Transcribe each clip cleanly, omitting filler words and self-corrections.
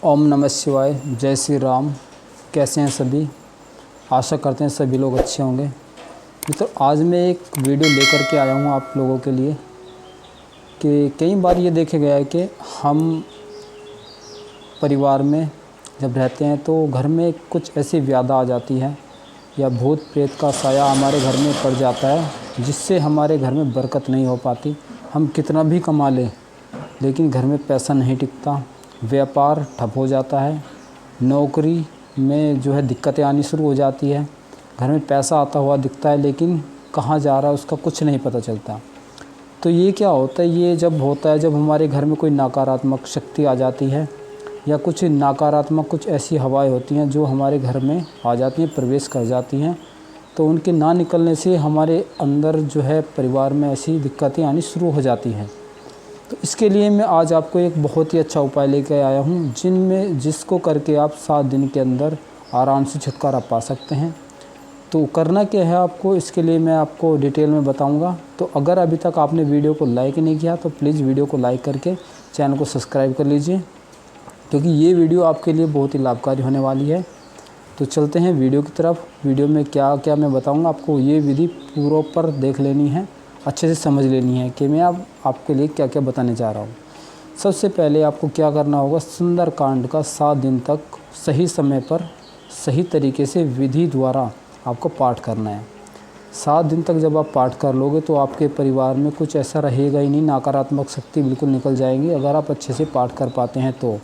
ओम नमः शिवाय। जय श्री राम। कैसे हैं सभी? आशा करते हैं सभी लोग अच्छे होंगे। तो आज मैं एक वीडियो लेकर के आया हूँ आप लोगों के लिए कि कई बार ये देखा गया है कि हम परिवार में जब रहते हैं तो घर में कुछ ऐसी व्याधा आ जाती है या भूत प्रेत का साया हमारे घर में पड़ जाता है, जिससे हमारे घर में बरकत नहीं हो पाती। हम कितना भी कमा लें लेकिन घर में पैसा नहीं टिकता, व्यापार ठप हो जाता है, नौकरी में जो है दिक्कतें आनी शुरू हो जाती है। घर में पैसा आता हुआ दिखता है लेकिन कहाँ जा रहा है उसका कुछ नहीं पता चलता। तो ये क्या होता है? ये जब होता है जब हमारे घर में कोई नकारात्मक शक्ति आ जाती है या कुछ नकारात्मक कुछ ऐसी हवाएं होती हैं जो हमारे घर में आ जाती हैं, प्रवेश कर जाती हैं। तो उनके ना निकलने से हमारे अंदर जो है परिवार में ऐसी दिक्कतें आनी शुरू हो जाती हैं। तो इसके लिए मैं आज आपको एक बहुत ही अच्छा उपाय लेकर आया हूँ जिसको करके आप 7 दिन के अंदर आराम से छुटकारा पा सकते हैं। तो करना क्या है आपको, इसके लिए मैं आपको डिटेल में बताऊंगा। तो अगर अभी तक आपने वीडियो को लाइक नहीं किया तो प्लीज़ वीडियो को लाइक करके चैनल को सब्सक्राइब कर लीजिए, क्योंकि ये वीडियो आपके लिए बहुत ही लाभकारी होने वाली है। तो चलते हैं वीडियो की तरफ। वीडियो में क्या क्या मैं बताऊँगा आपको, ये विधि प्रॉपर देख लेनी है, अच्छे से समझ लेनी है कि मैं आपके लिए क्या क्या बताने जा रहा हूँ। सबसे पहले आपको क्या करना होगा, सुंदरकांड का 7 दिन तक सही समय पर सही तरीके से विधि द्वारा आपको पाठ करना है। 7 दिन तक जब आप पाठ कर लोगे तो आपके परिवार में कुछ ऐसा रहेगा ही नहीं, नकारात्मक शक्ति बिल्कुल निकल जाएंगी अगर आप अच्छे से पाठ कर पाते हैं तो।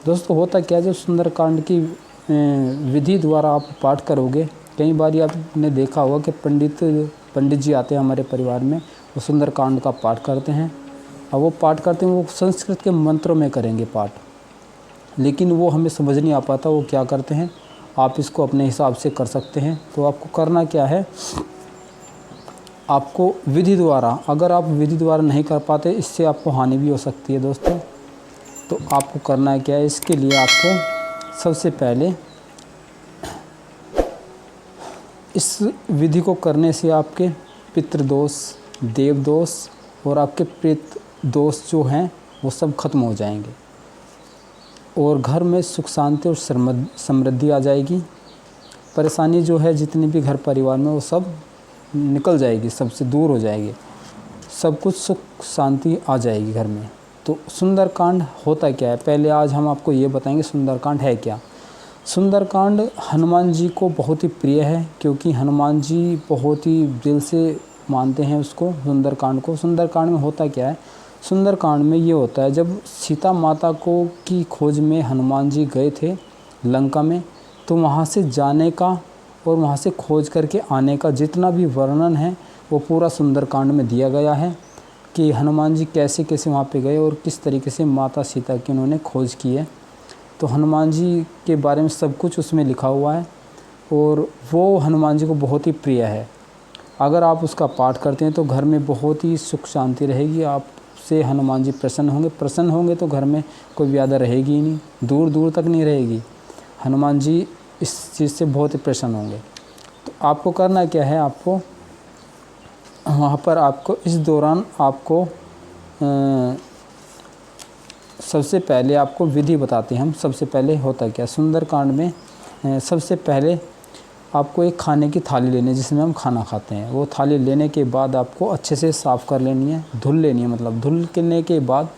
दोस्तों होता क्या है, जब सुंदरकांड की विधि द्वारा आप पाठ करोगे, कई बार आपने देखा होगा कि पंडित जी आते हैं हमारे परिवार में, वो सुंदरकांड का पाठ करते हैं। और वो पाठ करते हैं, वो संस्कृत के मंत्रों में करेंगे पाठ, लेकिन वो हमें समझ नहीं आ पाता वो क्या करते हैं। आप इसको अपने हिसाब से कर सकते हैं। तो आपको करना क्या है, आपको विधि द्वारा, अगर आप विधि द्वारा नहीं कर पाते इससे आपको हानि भी हो सकती है दोस्तों। तो आपको करना क्या है, इसके लिए आपको सबसे पहले इस विधि को करने से आपके पितृदोष, देव दोष और आपके प्रेत दोष जो हैं वो सब खत्म हो जाएंगे और घर में सुख शांति और समृद्धि आ जाएगी। परेशानी जो है जितनी भी घर परिवार में वो सब निकल जाएगी, सबसे दूर हो जाएगी, सब कुछ सुख शांति आ जाएगी घर में। तो सुंदरकांड होता क्या है, पहले आज हम आपको ये बताएंगे सुंदरकांड है क्या। सुंदरकांड हनुमान जी को बहुत ही प्रिय है, क्योंकि हनुमान जी बहुत ही दिल से मानते हैं उसको, सुंदरकांड को। सुंदरकांड में होता क्या है, सुंदरकांड में ये होता है जब सीता माता को की खोज में हनुमान जी गए थे लंका में, तो वहाँ से जाने का और वहाँ से खोज करके आने का जितना भी वर्णन है वो पूरा सुंदरकांड में दिया गया है कि हनुमान जी कैसे कैसे वहाँ पे गए और किस तरीके से माता सीता की उन्होंने खोज की है। तो हनुमान जी के बारे में सब कुछ उसमें लिखा हुआ है और वो हनुमान जी को बहुत ही प्रिय है। अगर आप उसका पाठ करते हैं तो घर में बहुत ही सुख शांति रहेगी, आपसे हनुमान जी प्रसन्न होंगे तो घर में कोई व्याधा रहेगी ही नहीं, दूर दूर तक नहीं रहेगी। हनुमान जी इस चीज़ से बहुत ही प्रसन्न होंगे। तो आपको करना क्या है, आपको वहाँ पर आपको इस दौरान आपको सबसे पहले आपको विधि बताते हैं हम। सबसे पहले होता क्या, सुंदरकांड में सबसे पहले आपको एक खाने की थाली लेनी है जिसमें हम खाना खाते हैं। वो थाली लेने के बाद आपको अच्छे से साफ़ कर लेनी है, धुल लेनी है, मतलब धुल लेने के बाद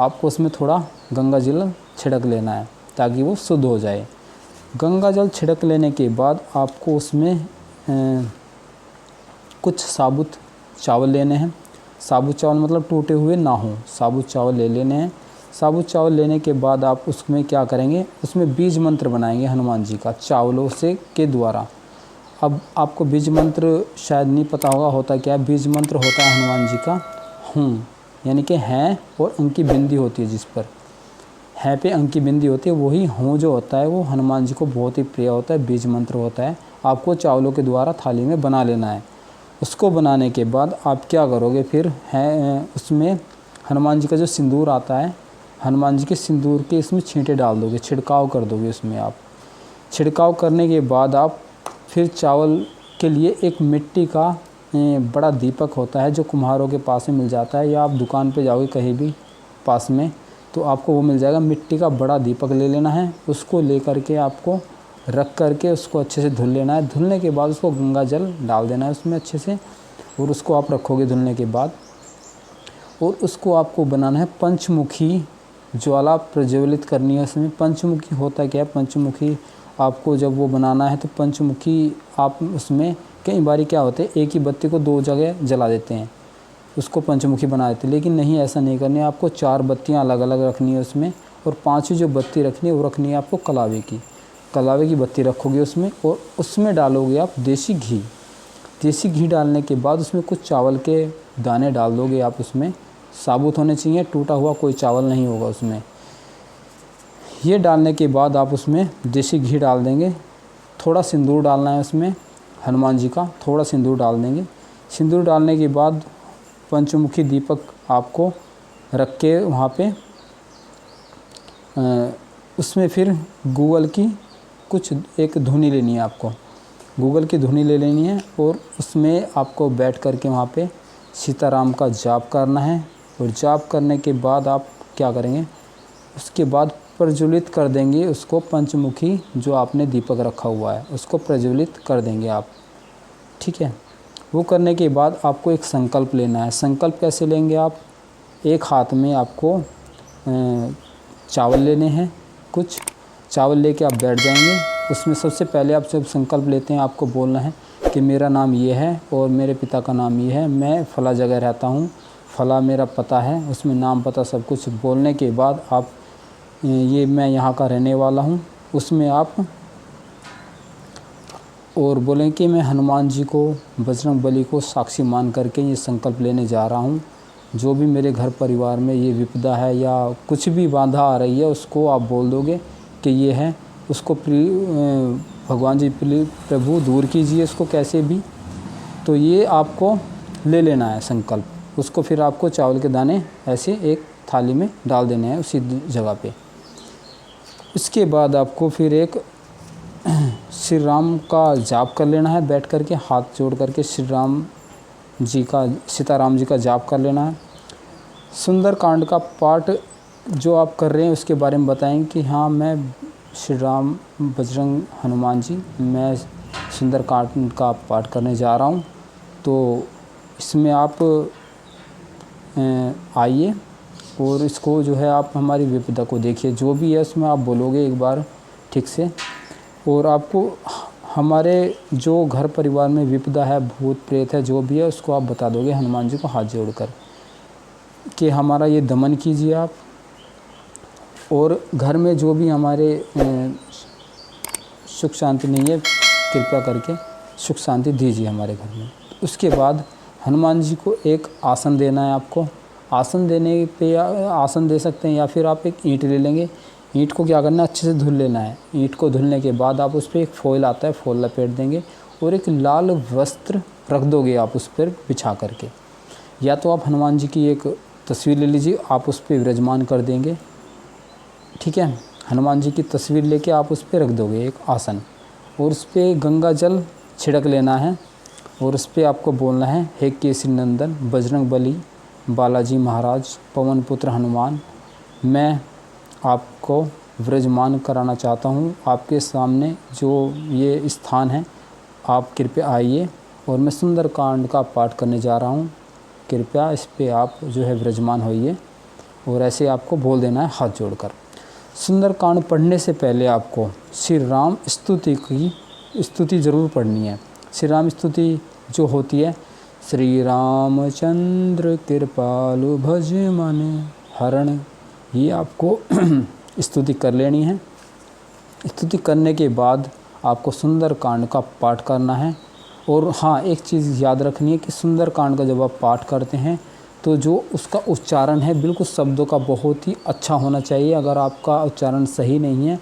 आपको उसमें थोड़ा गंगा जल छिड़क लेना है ताकि वो शुद्ध हो जाए। गंगा जल छिड़क लेने के बाद आपको उसमें कुछ साबुत चावल लेने हैं। साबुत चावल मतलब टूटे हुए ना हो, साबुत चावल ले लेने हैं। साबुत चावल लेने के बाद आप उसमें क्या करेंगे, उसमें बीज मंत्र बनाएंगे हनुमान जी का चावलों से के द्वारा। अब आपको बीज मंत्र शायद नहीं पता होता क्या है। बीज मंत्र होता है हनुमान जी का हूँ, यानी कि हैं और अंक की बिंदी होती है, जिस पर है पे अंक की बिंदी होती है, वही हूँ जो होता है वो हनुमान जी को बहुत ही प्रिय होता है, बीज मंत्र होता है। आपको चावलों के द्वारा थाली में बना लेना है। उसको बनाने के बाद आप क्या करोगे फिर है, उसमें हनुमान जी का जो सिंदूर आता है, हनुमान जी के सिंदूर के इसमें छींटे डाल दोगे, छिड़काव कर दोगे उसमें। आप छिड़काव करने के बाद आप फिर चावल के लिए एक मिट्टी का बड़ा दीपक होता है जो कुम्हारों के पास में मिल जाता है, या आप दुकान पे जाओगे कहीं भी पास में तो आपको वो मिल जाएगा। मिट्टी का बड़ा दीपक ले लेना है, उसको ले करके आपको रख करके उसको अच्छे से धुल लेना है। धुलने के बाद उसको गंगा जल डाल देना है उसमें अच्छे से, और उसको आप रखोगे धुलने के बाद। और उसको आपको बनाना है पंचमुखी ज्वाला प्रज्वलित करनी है उसमें। पंचमुखी होता क्या है, पंचमुखी आपको जब वो बनाना है तो पंचमुखी आप उसमें कई बारी क्या होते हैं, एक ही बत्ती को 2 जगह जला देते हैं, उसको पंचमुखी बना देते हैं। लेकिन नहीं, ऐसा नहीं करनी है, आपको 4 बत्तियां अलग अलग रखनी है उसमें। और 5वीं जो बत्ती रखनी है वो रखनी है आपको कलावे की बत्ती रखोगे उसमें। और उसमें डालोगे आप देसी घी। देसी घी डालने के बाद उसमें कुछ चावल के दाने डाल दोगे आप उसमें, साबुत होने चाहिए, टूटा हुआ कोई चावल नहीं होगा उसमें। ये डालने के बाद आप उसमें देसी घी डाल देंगे। थोड़ा सिंदूर डालना है उसमें, हनुमान जी का थोड़ा सिंदूर डाल देंगे। सिंदूर डालने के बाद पंचमुखी दीपक आपको रख के वहाँ पे उसमें फिर गूगल की कुछ एक धुनी लेनी है आपको, गूगल की धुनी ले लेनी है। और उसमें आपको बैठ कर के वहाँ पे सीताराम का जाप करना है। और जाप करने के बाद आप क्या करेंगे, उसके बाद प्रज्वलित कर देंगे उसको, पंचमुखी जो आपने दीपक रखा हुआ है उसको प्रज्वलित कर देंगे आप, ठीक है। वो करने के बाद आपको एक संकल्प लेना है। संकल्प कैसे लेंगे आप, एक हाथ में आपको चावल लेने हैं, कुछ चावल लेके आप बैठ जाएंगे। उसमें सबसे पहले आप जब संकल्प लेते हैं आपको बोलना है कि मेरा नाम ये है और मेरे पिता का नाम ये है, मैं फला जगह रहता हूँ, फला मेरा पता है, उसमें नाम पता सब कुछ बोलने के बाद आप ये मैं यहाँ का रहने वाला हूँ, उसमें आप और बोलें कि मैं हनुमान जी को, बजरंग बली को साक्षी मान करके ये संकल्प लेने जा रहा हूँ। जो भी मेरे घर परिवार में ये विपदा है या कुछ भी बाधा आ रही है उसको आप बोल दोगे कि ये है, उसको भगवान जी प्रभु दूर कीजिए उसको कैसे भी। तो ये आपको ले लेना है संकल्प। उसको फिर आपको चावल के दाने ऐसे एक थाली में डाल देने हैं उसी जगह पे। इसके बाद आपको फिर एक श्री राम का जाप कर लेना है, बैठ करके हाथ जोड़ करके सीताराम जी का जाप कर लेना है। सुंदरकांड का पाठ जो आप कर रहे हैं उसके बारे में बताएं कि हाँ मैं श्री राम बजरंग हनुमान जी, मैं सुंदरकांड का पाठ करने जा रहा हूँ। तो इसमें आप आइए और इसको जो है आप हमारी विपदा को देखिए, जो भी है उसमें आप बोलोगे एक बार ठीक से। और आपको हमारे जो घर परिवार में विपदा है, भूत प्रेत है, जो भी है उसको आप बता दोगे हनुमान जी को हाथ जोड़कर कि हमारा ये दमन कीजिए आप। और घर में जो भी हमारे सुख शांति नहीं है, कृपया करके सुख शांति दीजिए हमारे घर में। उसके बाद हनुमान जी को एक आसन देना है आपको। आसन देने पे आसन दे सकते हैं या फिर आप एक ईंट ले लेंगे। ईंट को क्या करना है, अच्छे से धुल लेना है। ईंट को धुलने के बाद आप उस पर एक फॉइल आता है, फॉइल लपेट देंगे और एक लाल वस्त्र रख दोगे आप उस पर बिछा करके। या तो आप हनुमान जी की एक तस्वीर ले लीजिए, आप उस पर विराजमान कर देंगे, ठीक है। हनुमान जी की तस्वीर लेके आप उस पर रख दोगे एक आसन, और उस पर गंगा जल छिड़क लेना है। और उस पर आपको बोलना है, हे केसरी नंदन बजरंग बली बालाजी महाराज पवन पुत्र हनुमान, मैं आपको विराजमान कराना चाहता हूँ आपके सामने जो ये स्थान है, आप कृपया आइए और मैं सुंदरकांड का पाठ करने जा रहा हूँ, कृपया इस पे आप जो है विराजमान होइए। और ऐसे आपको बोल देना है हाथ जोड़कर। सुंदरकांड पढ़ने से पहले आपको श्री राम स्तुति की स्तुति ज़रूर पढ़नी है। श्री राम स्तुति जो होती है, श्री रामचंद्र कृपालु भज मन हरण, ये आपको स्तुति कर लेनी है। स्तुति करने के बाद आपको सुंदरकांड का पाठ करना है। और हाँ, एक चीज़ याद रखनी है कि सुंदरकांड का जब आप पाठ करते हैं तो जो उसका उच्चारण है बिल्कुल शब्दों का बहुत ही अच्छा होना चाहिए। अगर आपका उच्चारण सही नहीं है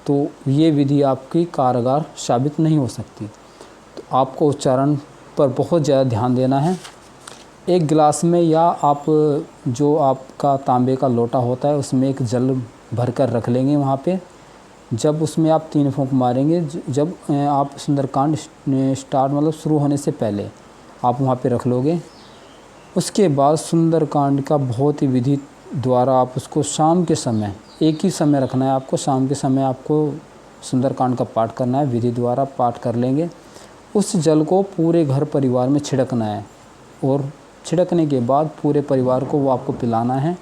तो ये विधि आपकी कारगर साबित नहीं हो सकती। तो आपको उच्चारण पर बहुत ज़्यादा ध्यान देना है। एक गिलास में या आप जो आपका तांबे का लोटा होता है उसमें एक जल भर कर रख लेंगे वहाँ पे। जब उसमें आप 3 फूंक मारेंगे, जब आप सुंदरकांड स्टार्ट मतलब शुरू होने से पहले आप वहाँ पे रख लोगे। उसके बाद सुंदरकांड का बहुत ही विधि द्वारा आप उसको शाम के समय, एक ही समय रखना है आपको, शाम के समय आपको सुंदरकांड का पाठ करना है, विधि द्वारा पाठ कर लेंगे। उस जल को पूरे घर परिवार में छिड़कना है और छिड़कने के बाद पूरे परिवार को वो आपको पिलाना है,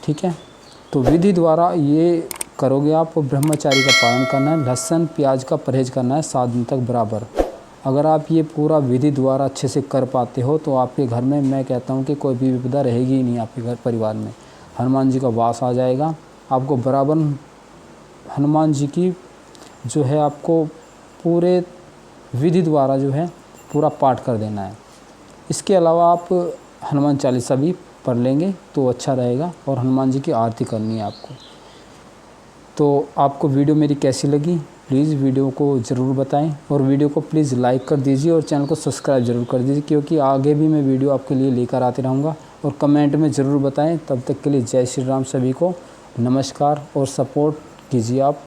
ठीक है। तो विधि द्वारा ये करोगे आप, ब्रह्मचारी का पालन करना है, लहसुन प्याज का परहेज करना है 7 दिन तक बराबर। अगर आप ये पूरा विधि द्वारा अच्छे से कर पाते हो तो आपके घर में, मैं कहता हूँ कि कोई भी विपदा रहेगी ही नहीं आपके घर परिवार में। हनुमान जी का वास आ जाएगा। आपको बराबर हनुमान जी की जो है आपको पूरे विधि द्वारा जो है पूरा पाठ कर देना है। इसके अलावा आप हनुमान चालीसा भी पढ़ लेंगे तो अच्छा रहेगा, और हनुमान जी की आरती करनी है आपको। तो आपको वीडियो मेरी कैसी लगी प्लीज़ वीडियो को ज़रूर बताएं, और वीडियो को प्लीज़ लाइक कर दीजिए और चैनल को सब्सक्राइब ज़रूर कर दीजिए, क्योंकि आगे भी मैं वीडियो आपके लिए लेकर आते रहूँगा। और कमेंट में ज़रूर बताएं। तब तक के लिए जय श्री राम सभी को, नमस्कार, और सपोर्ट कीजिए आप।